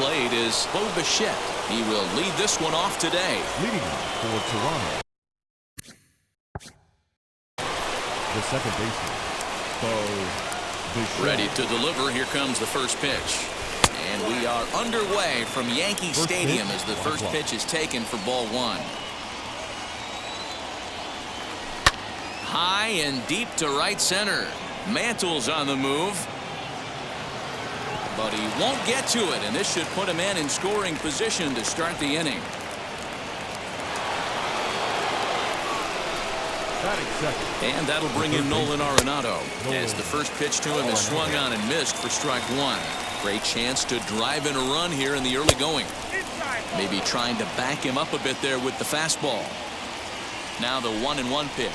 plate is Bo Bichette. He will lead this one off today. Leading for Toronto, the second baseman, Bo Bichette. Ready to deliver. Here comes the first pitch. And we are underway from Yankee Stadium as the first pitch is taken for ball one. High and deep to right center. Mantle's on the move. But he won't get to it, and this should put a man in scoring position to start the inning. And that'll bring in Nolan Arenado as the first pitch to him is swung on and missed for strike one. Great chance to drive in a run here in the early going. Maybe trying to back him up a bit there with the fastball. Now the 1-1 pitch.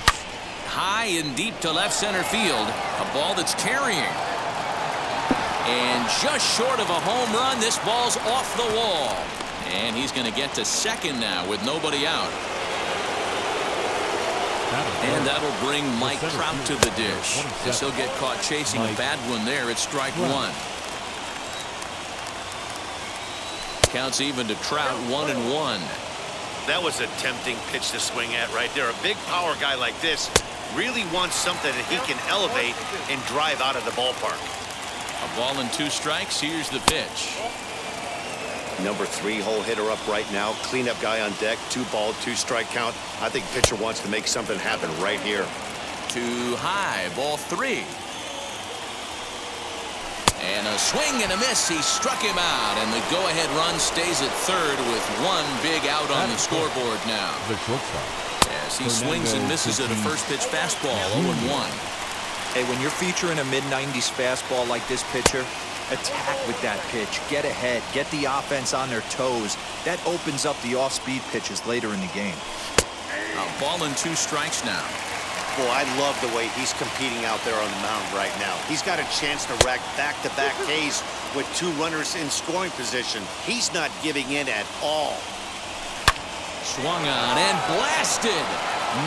High and deep to left center field. A ball that's carrying. And just short of a home run, this ball's off the wall. And he's going to get to second now with nobody out. And that'll bring Mike Trout to the dish, as he'll get caught chasing a bad one there at strike one. Counts even to Trout, 1-1. That was a tempting pitch to swing at right there. A big power guy like this really wants something that he can elevate and drive out of the ballpark. A ball and 2 strikes. Here's the pitch. Number 3 hole hitter up right now. Cleanup guy on deck. 2-ball, 2-strike count. I think pitcher wants to make something happen right here. Too high. Ball 3. And a swing and a miss. He struck him out, and the go-ahead run stays at third with one big out on the scoreboard now. The shortstop. As he swings and misses at a first-pitch fastball, 0-1. Hey, when you're featuring a mid-90s fastball like this pitcher, attack with that pitch. Get ahead. Get the offense on their toes. That opens up the off-speed pitches later in the game. A ball and 2 strikes now. Boy, I love the way he's competing out there on the mound right now. He's got a chance to rack back-to-back Ks with 2 runners in scoring position. He's not giving in at all. Swung on and blasted.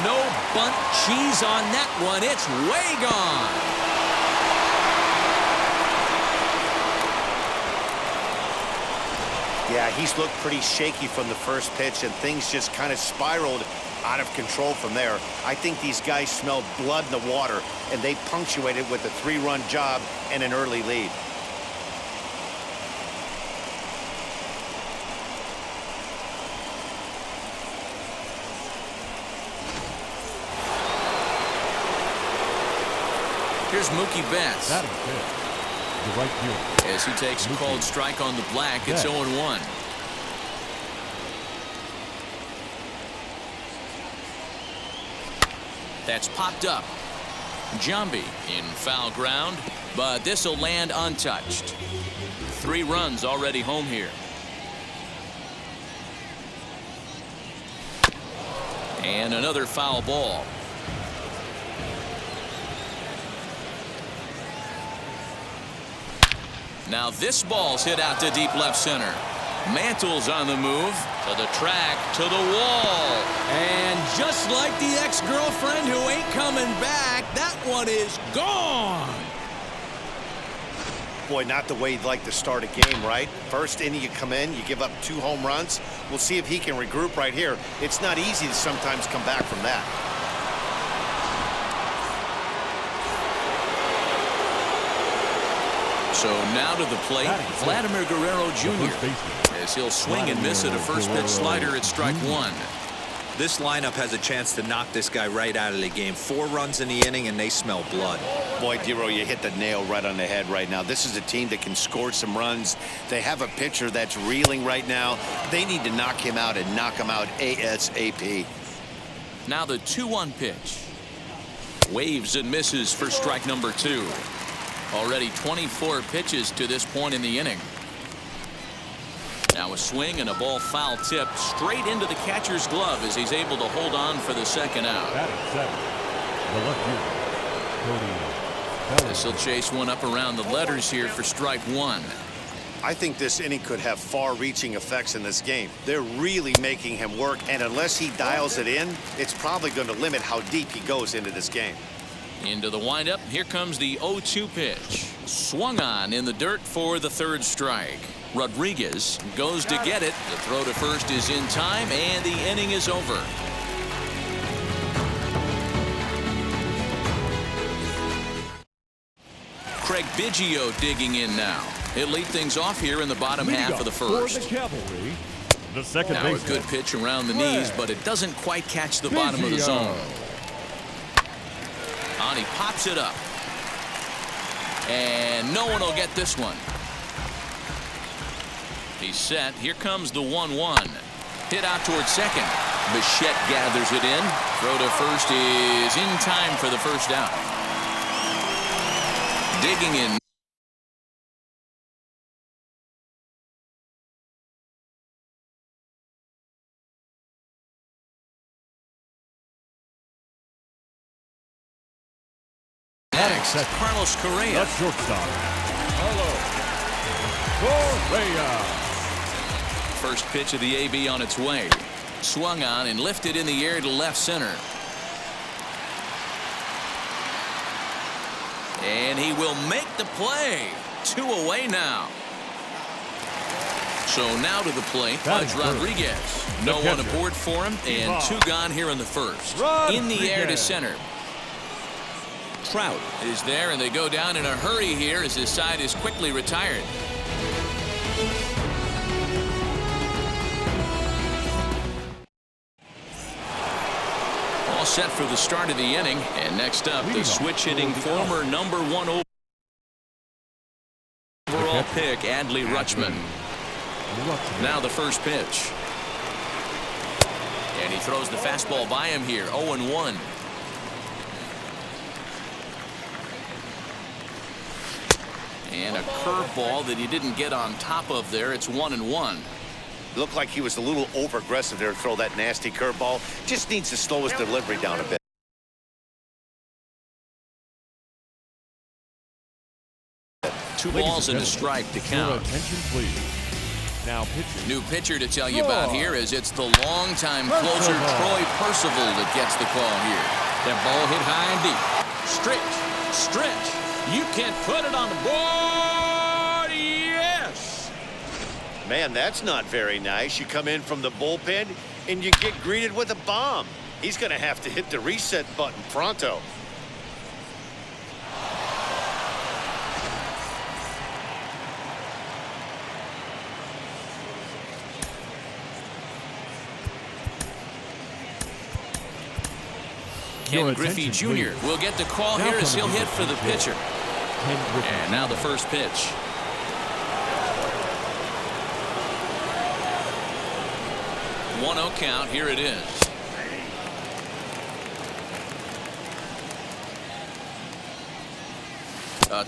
No bunt cheese on that one. It's way gone. Yeah, he's looked pretty shaky from the first pitch, and things just kind of spiraled out of control from there. I think these guys smelled blood in the water, and they punctuated with a 3-run job and an early lead. Here's Mookie Betts. That is good. The right field. As he takes a called strike on the black, it's 0-1. That's popped up. Jambi in foul ground, but this will land untouched. 3 runs already home here. And another foul ball. Now this ball's hit out to deep left center. Mantle's on the move to the track, to the wall. And just like the ex-girlfriend who ain't coming back, that one is gone. Boy, not the way you'd like to start a game, right? First inning you come in, you give up 2 home runs. We'll see if he can regroup right here. It's not easy to sometimes come back from that. So now to the plate, Vladimir Guerrero Jr. as he'll swing and miss at a first pitch slider at strike 1. This lineup has a chance to knock this guy right out of the game. 4 runs in the inning, and they smell blood. Boy, Dero, you hit the nail right on the head right now. This is a team that can score some runs. They have a pitcher that's reeling right now. They need to knock him out and knock him out ASAP. Now the 2-1 pitch. Waves and misses for strike number 2. Already 24 pitches to this point in the inning. Now a swing and a ball foul tip straight into the catcher's glove as he's able to hold on for the second out. The left field, This will chase one up around the letters here for strike 1. I think this inning could have far-reaching effects in this game. They're really making him work, and unless he dials it in, it's probably going to limit how deep he goes into this game. Into the windup. Here comes the 0-2 pitch. Swung on in the dirt for the 3rd strike. Rodriguez goes to get it. The throw to first is in time, and the inning is over. Craig Biggio digging in now. He'll lead things off here in the bottom half of the first. The second now a good pitch around the knees, but it doesn't quite catch the bottom of the zone. And he pops it up. And no one will get this one. He's set. Here comes the 1-1. Hit out towards second. Bichette gathers it in. Throw to first is in time for the first out. Digging in. Next, Carlos Correa. That's shortstop. Correa. First pitch of the AB on its way. Swung on and lifted in the air to left center. And he will make the play. 2 away now. So now to the plate, Pudge Rodriguez. No one aboard for him, and 2 gone here in the first. In the air to center. Trout is there, and they go down in a hurry here as his side is quickly retired. All set for the start of the inning, and next up, the switch-hitting former #1 overall pick, Adley Ruchman. Now the first pitch. And he throws the fastball by him here, 0-1. And a curveball that he didn't get on top of there. It's 1-1. Looked like he was a little over-aggressive there to throw that nasty curveball. Just needs to slow his delivery down a bit. Two balls and a strike to count. Attention, please. Now pitcher. New pitcher to tell you about here is it's the longtime closer Troy Percival that gets the call here. That ball hit high and deep. Stretch. You can't put it on the board. Yes. Man, that's not very nice. You come in from the bullpen and you get greeted with a bomb. He's going to have to hit the reset button pronto. Ken Griffey Jr. will get the call here as he'll hit for the pitcher. And now the first pitch. One 1-0 count. Here it is.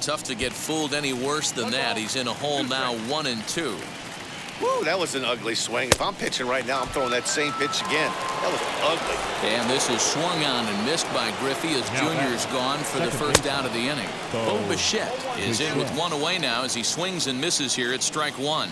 Tough to get fooled any worse than that. He's in a hole now, 1-2. Woo, that was an ugly swing. If I'm pitching right now, I'm throwing that same pitch again. That was ugly. And this is swung on and missed by Griffey as Junior's gone for the first out of the inning. Bo Bichette is in with 1 away now as he swings and misses here at strike 1.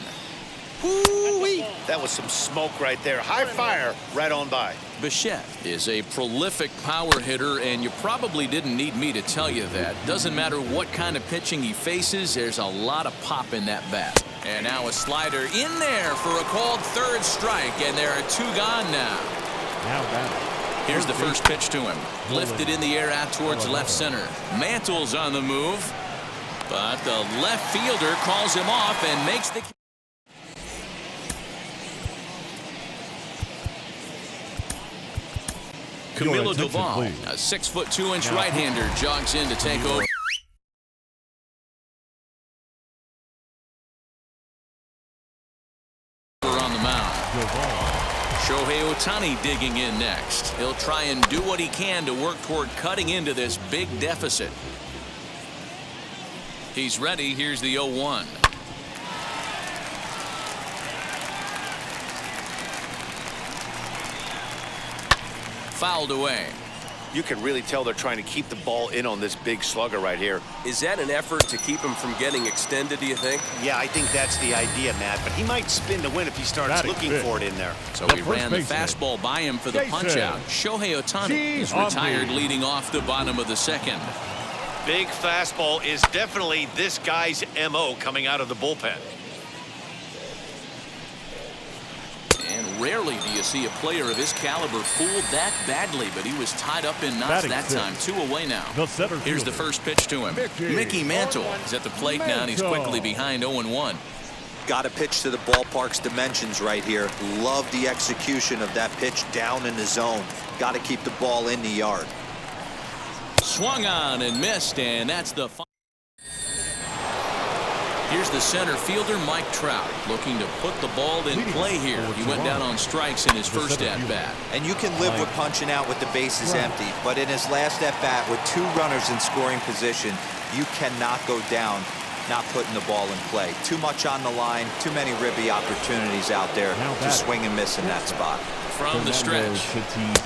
Woo-wee. That was some smoke right there. High fire right on by. Bichette is a prolific power hitter, and you probably didn't need me to tell you that. Doesn't matter what kind of pitching he faces, there's a lot of pop in that bat. And now a slider in there for a called third strike, and there are 2 gone now. Here's the first pitch to him. Lifted in the air out towards left center. Mantle's on the move, but the left fielder calls him off and makes the... Camilo Doval, a 6'2" right-hander, jogs in to take over. On the mound. Shohei Ohtani digging in next. He'll try and do what he can to work toward cutting into this big deficit. He's ready. Here's the 0-1. Fouled away. You can really tell they're trying to keep the ball in on this big slugger right here. Is that an effort to keep him from getting extended, do you think? Yeah, I think that's the idea, Matt. But he might spin the win if he starts looking for it in there. So he ran the fastball by him for the punch-out. Shohei Ohtani is retired leading off the bottom of the second. Big fastball is definitely this guy's M.O. coming out of the bullpen. see a player of his caliber fooled that badly, but he was tied up in knots that time. 2 away now. Here's the first pitch to him. Mickey Mantle is at the plate now, and he's quickly behind 0-1. Got to pitch to the ballpark's dimensions right here. Love the execution of that pitch down in the zone. Got to keep the ball in the yard. Swung on and missed, and that's the final. Here's the center fielder, Mike Trout, looking to put the ball in play here. He went down on strikes in his first at-bat. And you can live with punching out with the bases empty, but in his last at-bat with 2 runners in scoring position, you cannot go down not putting the ball in play. Too much on the line, too many ribby opportunities out there to swing and miss in that spot. From the stretch,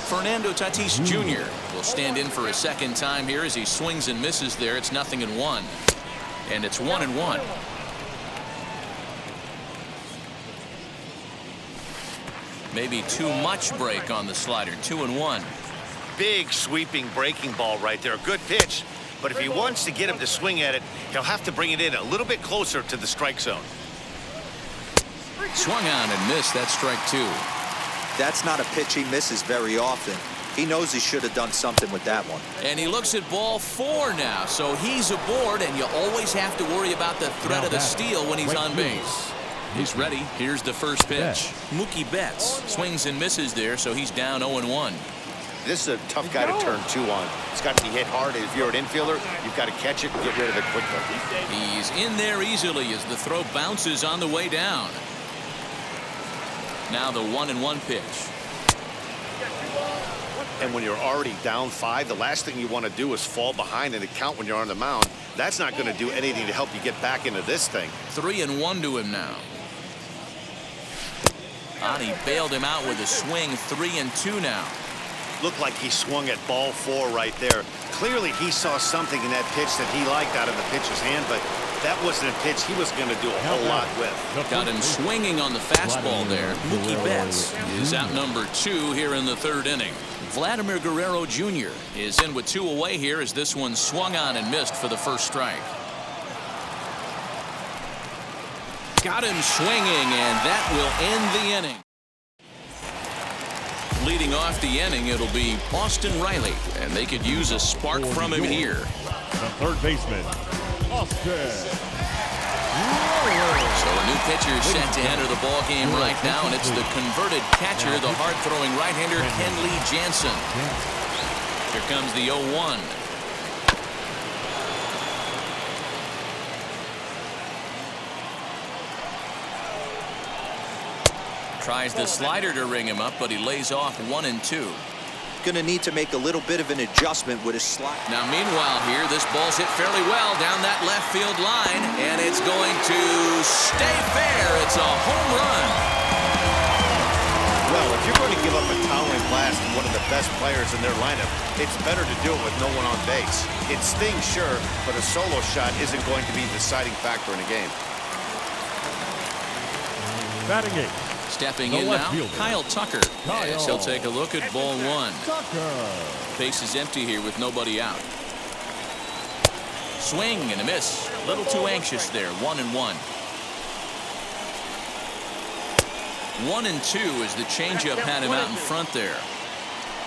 Fernando Tatis Jr. will stand in for a second time here as he swings and misses there. It's 0-1, and it's 1-1. Maybe too much break on the slider. 2-1. Big sweeping breaking ball right there. Good pitch. But if he wants to get him to swing at it, he'll have to bring it in a little bit closer to the strike zone. Swung on and missed. That's strike 2. That's not a pitch he misses very often. He knows he should have done something with that one. And he looks at ball 4 now. So he's aboard, and you always have to worry about the threat of the steal when he's on base. He's ready. Here's the first pitch. Mookie Betts swings and misses there, so he's down 0-1. This is a tough guy to turn 2 on. It's got to be hit hard. If you're an infielder, you've got to catch it and get rid of it quickly. He's in there easily as the throw bounces on the way down. Now the 1-1 pitch. And when you're already down 5, the last thing you want to do is fall behind in the count when you're on the mound. That's not going to do anything to help you get back into this thing. 3-1 to him now. He bailed him out with a swing. 3-2 now. Looked like he swung at ball 4 right there. Clearly he saw something in that pitch that he liked out of the pitcher's hand, but that wasn't a pitch he was going to do a whole lot with. Got him swinging on the fastball there. Mookie Betts is out number 2 here in the 3rd inning. Vladimir Guerrero Jr. is in with 2 away here as this one swung on and missed for the first strike. Got him swinging, and that will end the inning. Leading off the inning, it'll be Austin Riley, and they could use a spark from him here. The third baseman, Austin. So a new pitcher is set to enter the ball game right now, and it's the converted catcher, the hard-throwing right-hander Kenley Jansen. Here comes the 0-1. Tries the slider to ring him up, but he lays off 1-2. Going to need to make a little bit of an adjustment with his slide. Now, meanwhile here, this ball's hit fairly well down that left field line, and it's going to stay fair. It's a home run. Well, if you're going to give up a towering blast to one of the best players in their lineup, it's better to do it with no one on base. It stings, sure, but a solo shot isn't going to be the deciding factor in a game. Batting 8. Stepping in now, Kyle Tucker. Yes, he'll take a look at ball 1. Base is empty here with nobody out. Swing and a miss. A little too anxious there. 1-1. 1-2 as the changeup had him out in front there.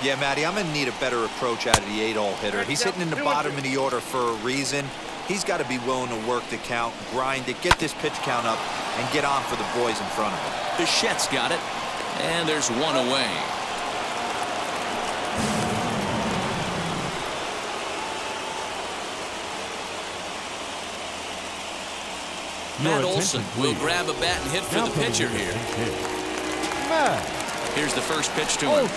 Yeah, Matty, I'm going to need a better approach out of the 8-hole hitter. He's hitting in the bottom of the order for a reason. He's got to be willing to work the count, grind it, get this pitch count up, and get on for the boys in front of him. Bichette's got it, and there's 1 away. Matt Olson will grab a bat and hit for the pitcher here. Here's the first pitch to him.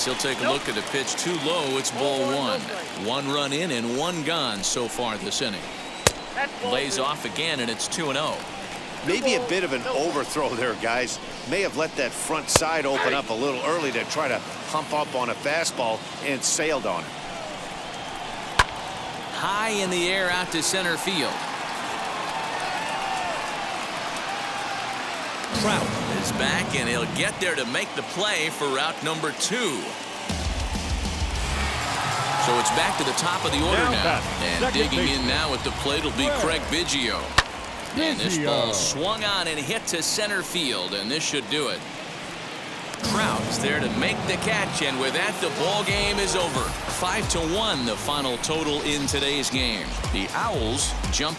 He'll take a look at the pitch too low. It's ball 1. 1 run in and 1 gone so far this inning. Lays off again, and it's 2-0. Maybe a bit of an overthrow there, guys. May have let that front side open up a little early to try to hump up on a fastball, and it sailed on it. High in the air out to center field. Trout is back, and he'll get there to make the play for route number 2. So it's back to the top of the order now. And digging in now at the plate will be Craig Biggio. And this ball swung on and hit to center field, and this should do it. Trout is there to make the catch, and with that, the ball game is over. 5-1, the final total in today's game. The Owls jump